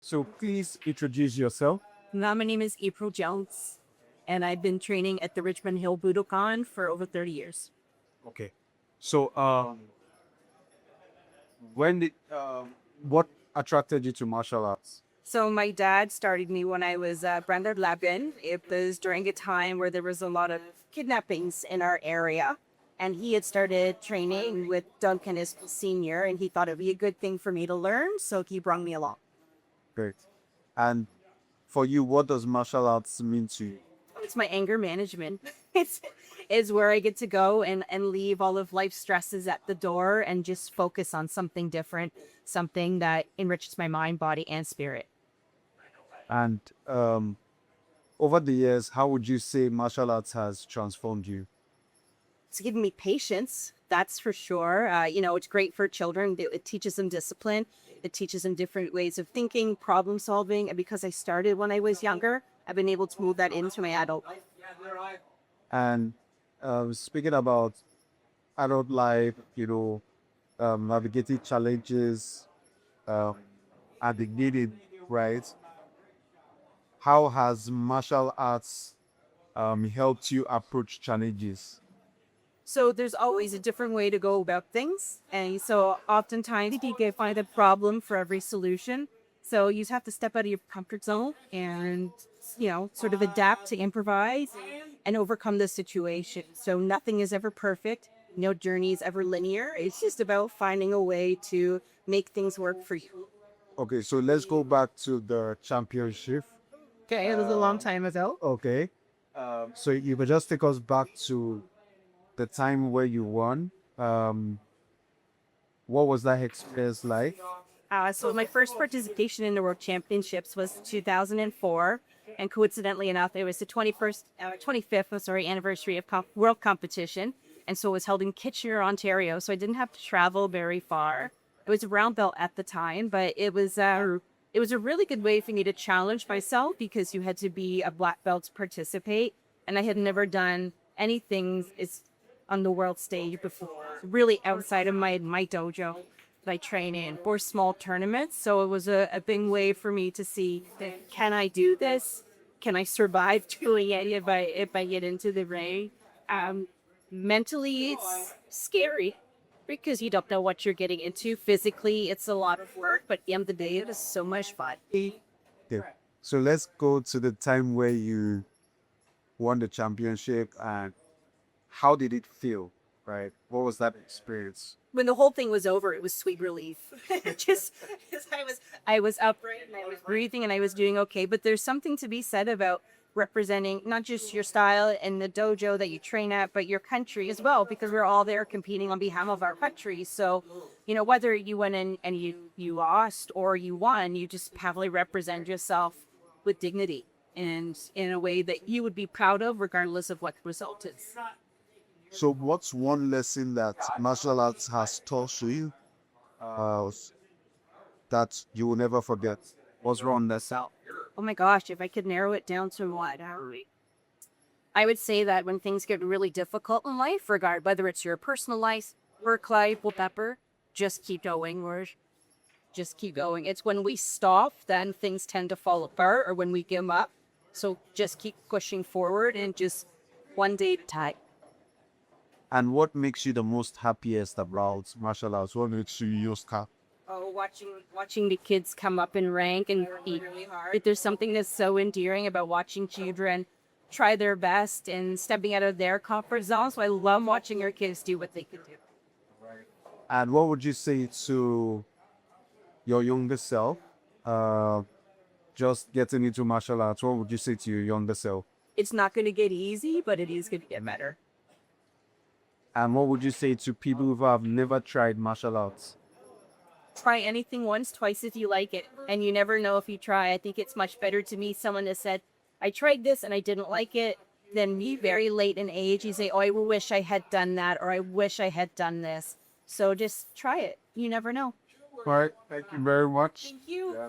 So please introduce yourself. My name is April Jones, and I've been training at the Richmond Hill Budokon for over 30 years. Okay. So when did what attracted you to martial arts? So my dad started me when I was brand 11. It was during a time where there was a lot of kidnappings in our area. And he had started training with Duncan as senior, and he thought it'd be a good thing for me to learn, so he brought me along. Great. And for you, what does martial arts mean to you? It's my anger management. It's where I get to go and leave all of life's stresses at the door and just focus on something different, something that enriches my mind, body, and spirit. And over the years, how would you say martial arts has transformed you? It's given me patience, that's for sure. It's great for children. It teaches them discipline. It teaches them different ways of thinking, problem solving. And because I started when I was younger, I've been able to move that into my adult life. And speaking about adult life, navigating challenges and the needed, right? How has martial arts helped you approach challenges? So there's always a different way to go about things. And so oftentimes you can find a problem for every solution. So you have to step out of your comfort zone and, sort of adapt to improvise and overcome the situation. So nothing is ever perfect. No journey is ever linear. It's just about finding a way to make things work for you. Okay, so let's go back to the championship. Okay, it was a long time ago. Okay. So you would just take us back to the time where you won. What was that experience like? So my first participation in the World Championships was 2004, and coincidentally enough, it was the 25th anniversary of World Competition, and so it was held in Kitchener, Ontario. So I didn't have to travel very far. It was a brown belt at the time, but it was a really good way for me to challenge myself because you had to be a black belt to participate, and I had never done anything on the world stage before, really outside of my dojo that I train in for small tournaments. So it was a big way for me to see that, can I do this? Can I survive doing it if I get into the ring? Mentally, it's scary because you don't know what you're getting into. Physically, it's a lot of work, but at the end of the day, it is so much fun. Okay. So let's go to the time where you won the championship and how did it feel, right? What was that experience? When the whole thing was over, it was sweet relief. Just because I was upright and I was breathing and I was doing okay. But there's something to be said about representing not just your style and the dojo that you train at, but your country as well, because we're all there competing on behalf of our country. So, whether you went in and you lost or you won, you just happily represent yourself with dignity and in a way that you would be proud of, regardless of what the result is. So what's one lesson that martial arts has taught you that you will never forget? What's wrong that's out? Oh my gosh, if I could narrow it down to what? I would say that when things get really difficult in life, whether it's your personal life, work life, whatever, just keep going, or just keep going. It's when we stop, then things tend to fall apart, or when we give up. So just keep pushing forward and just one day at a time. And what makes you the most happiest about martial arts? What makes you most happy? Oh, watching the kids come up in rank and compete really hard. There's something that's so endearing about watching children try their best and stepping out of their comfort zone. So I love watching our kids do what they can do. And what would you say to your younger self? Just getting into martial arts, what would you say to your younger self? It's not going to get easy, but it is going to get better. And what would you say to people who have never tried martial arts? Try anything once, twice if you like it. And you never know if you try. I think it's much better to meet someone that said, I tried this and I didn't like it, than me very late in age. You say, oh, I wish I had done that, or I wish I had done this. So just try it. You never know. All right. Thank you very much. Thank you. Yeah.